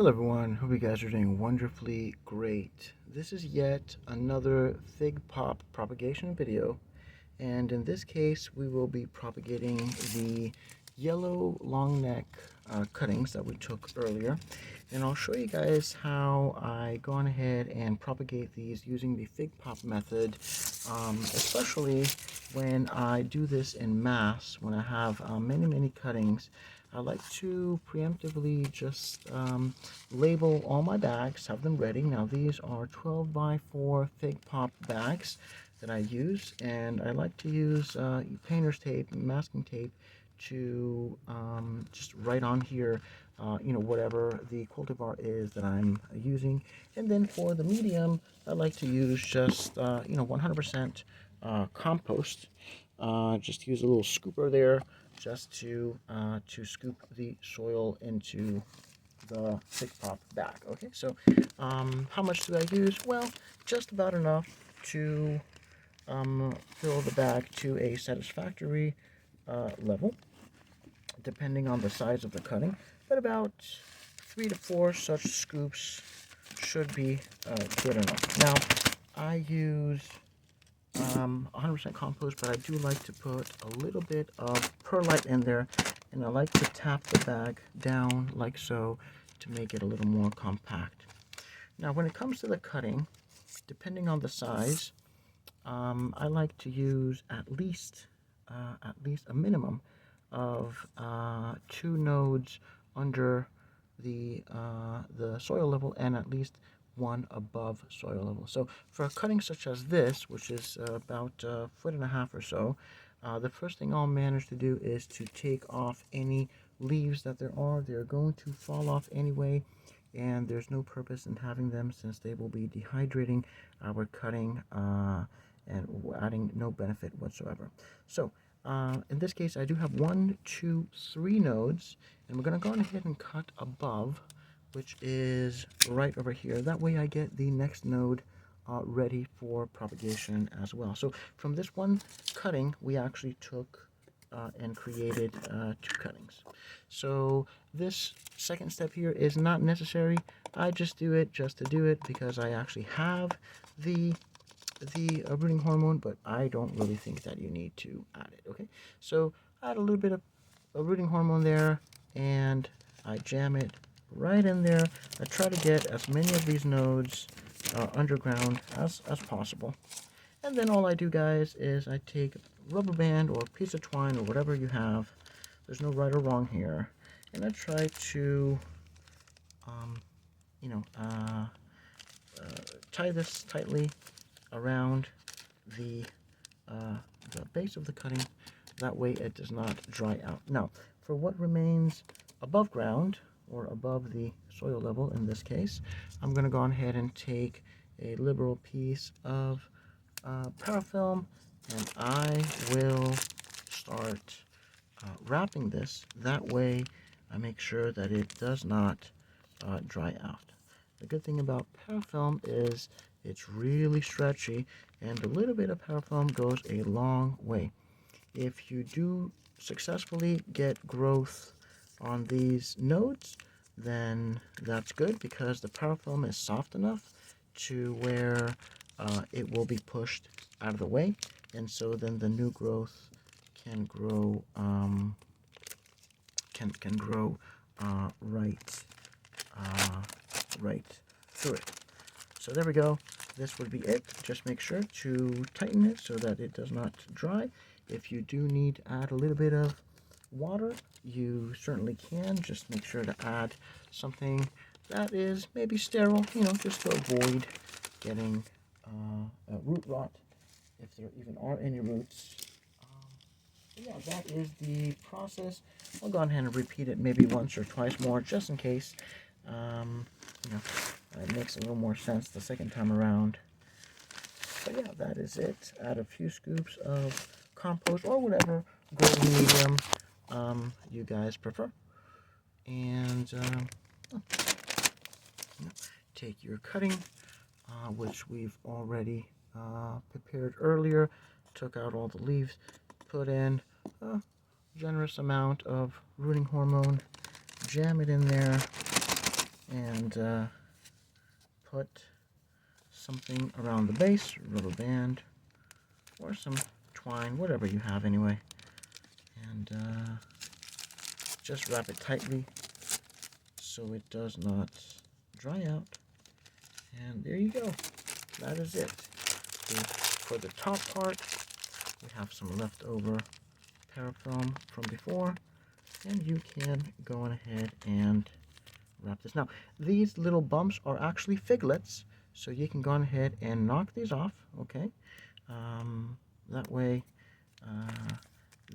Hello everyone, hope you guys are doing wonderfully great. This is yet another Fig Pop propagation video, and in this case we will be propagating the yellow long neck cuttings that we took earlier, and I'll show you guys how I go on ahead and propagate these using the Fig Pop method, especially when I do this in mass, when I have many cuttings. I like to preemptively just label all my bags, have them ready. Now these are 12 by 4 Fig Pop bags that I use, and I like to use painter's tape, masking tape, to just write on here whatever the cultivar is that I'm using. And then for the medium, I like to use just 100% compost. Just use a little scooper there just to scoop the soil into the Fig Pop bag. Okay, so how much do I use? Well, just about enough to fill the bag to a satisfactory level, depending on the size of the cutting, but about 3 to 4 such scoops should be good enough. Now, I use 100% compost, but I do like to put a little bit of perlite in there, and I like to tap the bag down like so to make it a little more compact. Now, when it comes to the cutting, depending on the size, I like to use at least a minimum of 2 nodes under the soil level, and at least 1 above soil level. So for a cutting such as this, which is about 1.5 feet or so, the first thing I'll manage to do is to take off any leaves that there are. They're going to fall off anyway, and there's no purpose in having them since they will be dehydrating our cutting and adding no benefit whatsoever. So in this case, I do have 1, 2, 3 nodes, and we're going to go ahead and cut above, which is right over here. That way I get the next node ready for propagation as well. So from this one cutting, we actually took and created 2 cuttings. So this second step here is not necessary. I just do it just to do it because I actually have the rooting hormone, but I don't really think that you need to add it. Okay, so add a little bit of rooting hormone there, and I jam it right in there. I try to get as many of these nodes underground as possible. And then all I do, guys, is I take a rubber band or a piece of twine or whatever you have. There's no right or wrong here. And I try to, tie this tightly around the base of the cutting. That way it does not dry out. Now, for what remains above ground, or above the soil level in this case, I'm going to go ahead and take a liberal piece of parafilm, and I will start wrapping this. That way I make sure that it does not dry out. The good thing about parafilm is it's really stretchy, and a little bit of parafilm goes a long way. If you do successfully get growth on these nodes, then that's good, because the parafilm is soft enough to where it will be pushed out of the way, and so then the new growth can grow right through it. So there we go. This would be it. Just make sure to tighten it so that it does not dry. If you do need to add a little bit of water, you certainly can. Just make sure to add something that is maybe sterile, just to avoid getting root rot, if there even are any roots. Yeah, that is the process. I'll go ahead and repeat it maybe once or twice more, just in case. It makes a little more sense the second time around. But yeah, that is it. Add a few scoops of compost or whatever golden medium you guys prefer. And take your cutting, which we've already prepared earlier, took out all the leaves, put in a generous amount of rooting hormone, jam it in there, and and put something around the base, rubber band, or some twine, whatever you have anyway. And just wrap it tightly so it does not dry out. And there you go. That is it. For the top part, we have some leftover parafilm from before, and you can go on ahead and wrap this. Now, these little bumps are actually figlets, so you can go on ahead and knock these off, okay? That way,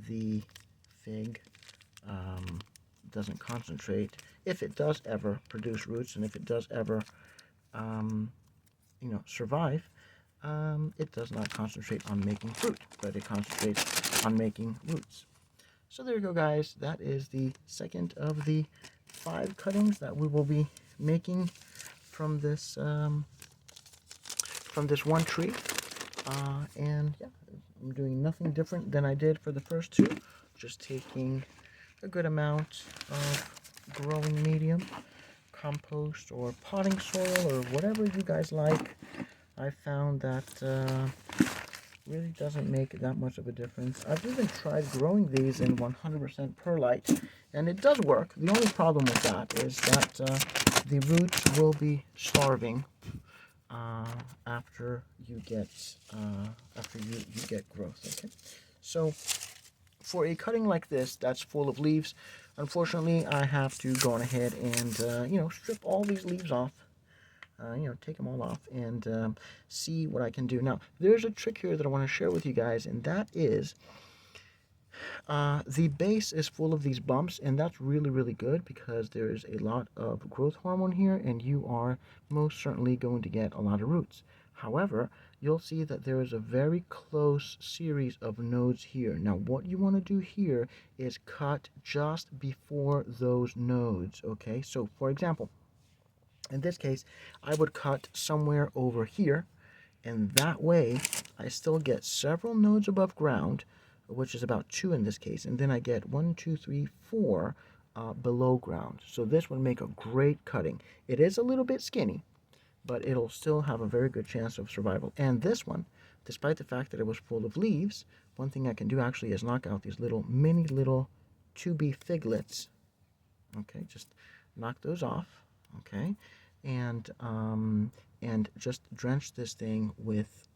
the fig doesn't concentrate. If it does ever produce roots, and if it does ever, survive, it does not concentrate on making fruit, but it concentrates on making roots. So there you go, guys. That is the second of the 5 cuttings that we will be making from this one tree. And yeah, I'm doing nothing different than I did for the first 2. Just taking a good amount of growing medium, compost or potting soil or whatever you guys like. I found that really doesn't make that much of a difference. I've even tried growing these in 100% perlite, and it does work. The only problem with that is that the roots will be starving after you get growth. Okay, so for a cutting like this that's full of leaves, unfortunately, I have to go on ahead and strip all these leaves off. Take them all off and see what I can do. Now, there's a trick here that I want to share with you guys, and that is the base is full of these bumps, and that's really, really good because there is a lot of growth hormone here, and you are most certainly going to get a lot of roots. However, you'll see that there is a very close series of nodes here. Now, what you want to do here is cut just before those nodes, okay? So, for example, in this case, I would cut somewhere over here, and that way I still get several nodes above ground, which is about 2 in this case, and then I get 1, 2, 3, 4 below ground. So this would make a great cutting. It is a little bit skinny, but it'll still have a very good chance of survival. And this one, despite the fact that it was full of leaves, one thing I can do actually is knock out these mini little 2B figlets. Okay, just knock those off. Okay, and just drench this thing with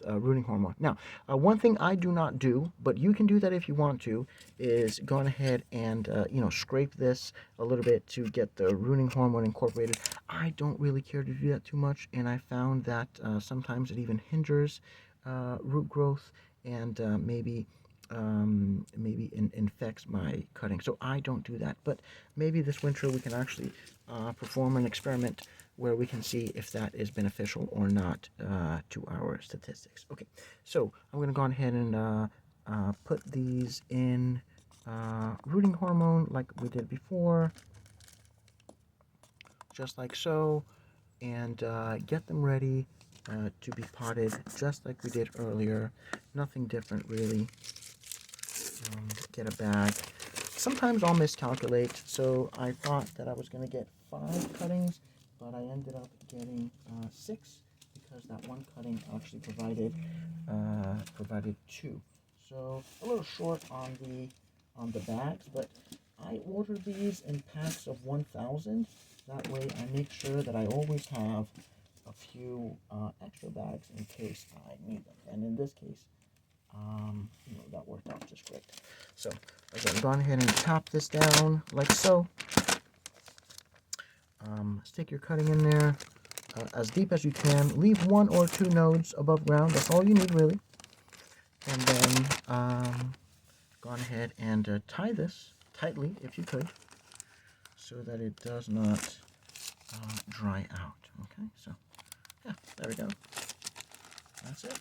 rooting hormone. Now, one thing I do not do, but you can do that if you want to, is go on ahead and scrape this a little bit to get the rooting hormone incorporated. I don't really care to do that too much, and I found that sometimes it even hinders root growth and maybe infects my cutting. So I don't do that. But maybe this winter we can actually perform an experiment where we can see if that is beneficial or not to our statistics. Okay, so I'm going to go on ahead and put these in rooting hormone like we did before, just like so, and get them ready to be potted just like we did earlier. Nothing different really. Get a bag. Sometimes I'll miscalculate, so I thought that I was going to get 5 cuttings, but I ended up getting 6 because that one cutting actually provided 2. So a little short on the bags, but I order these in packs of 1,000. That way I make sure that I always have a few extra bags in case I need them. And in this case, that worked out just great. So again, go ahead and tap this down like so. Stick your cutting in there as deep as you can. Leave 1 or 2 nodes above ground. That's all you need really. And then go on ahead and tie this tightly if you could, so that it does not dry out. Okay, so yeah, there we go. That's it.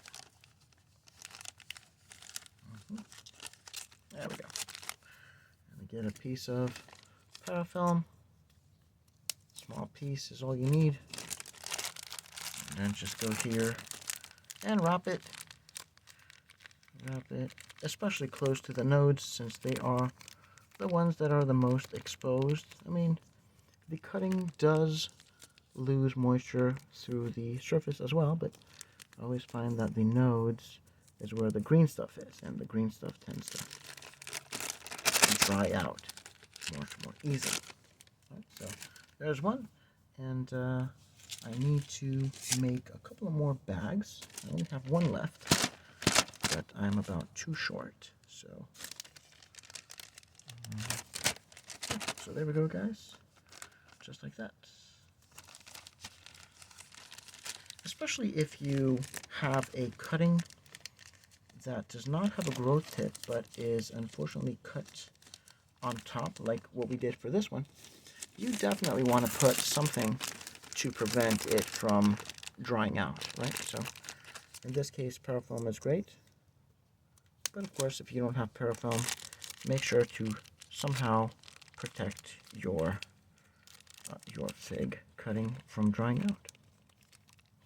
There we go. And get a piece of parafilm. Small piece is all you need. And then just go here and wrap it. Wrap it, especially close to the nodes, since they are the ones that are the most exposed. I mean, the cutting does lose moisture through the surface as well, but I always find that the nodes is where the green stuff is, and the green stuff tends to dry out more easily. Right, so there's one, and I need to make a couple of more bags. I only have one left, but I'm about too short, so there we go, guys, just like that. Especially if you have a cutting that does not have a growth tip but is unfortunately cut on top, like what we did for this one, you definitely want to put something to prevent it from drying out, right? So in this case, parafoam is great, but of course if you don't have parafoam, make sure to somehow protect your fig cutting from drying out.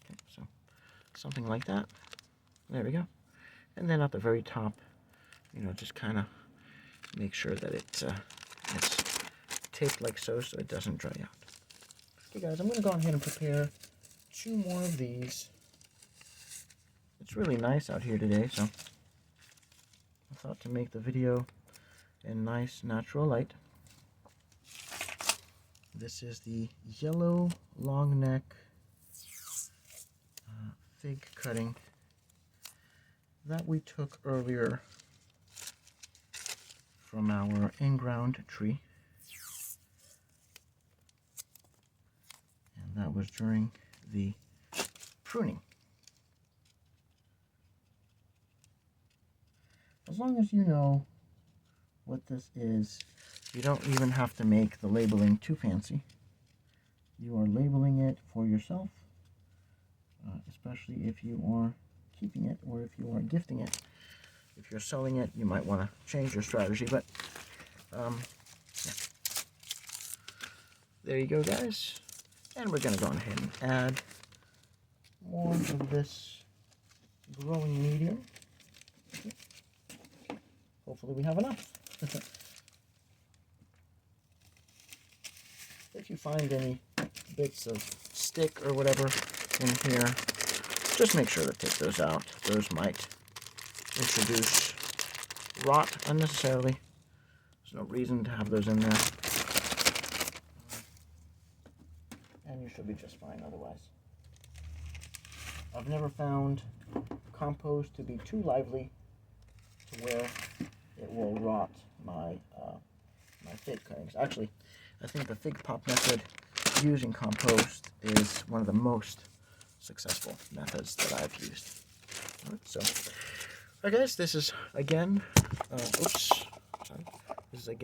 Okay, so something like that. There we go. And then at the very top, just kind of make sure that it's taped like so it doesn't dry out. Okay, guys, I'm going to go ahead and prepare 2 more of these. It's really nice out here today, so I thought to make the video in nice natural light. This is the yellow long neck fig cutting that we took earlier from our in-ground tree, and that was during the pruning. As long as you know what this is, you don't even have to make the labeling too fancy. You are labeling it for yourself, especially if you are keeping it or if you are gifting it. If you're selling it, you might want to change your strategy, but yeah. There you go, guys. And we're going to go ahead and add more of this growing medium. Hopefully we have enough. If you find any bits of stick or whatever in here, just make sure to take those out. Those might introduce rot unnecessarily. There's no reason to have those in there. And you should be just fine otherwise. I've never found compost to be too lively to where it will rot my fig cuttings. Actually, I think the fig pop method using compost is one of the most successful methods that I've used. All right, so, I guess this is again, this is again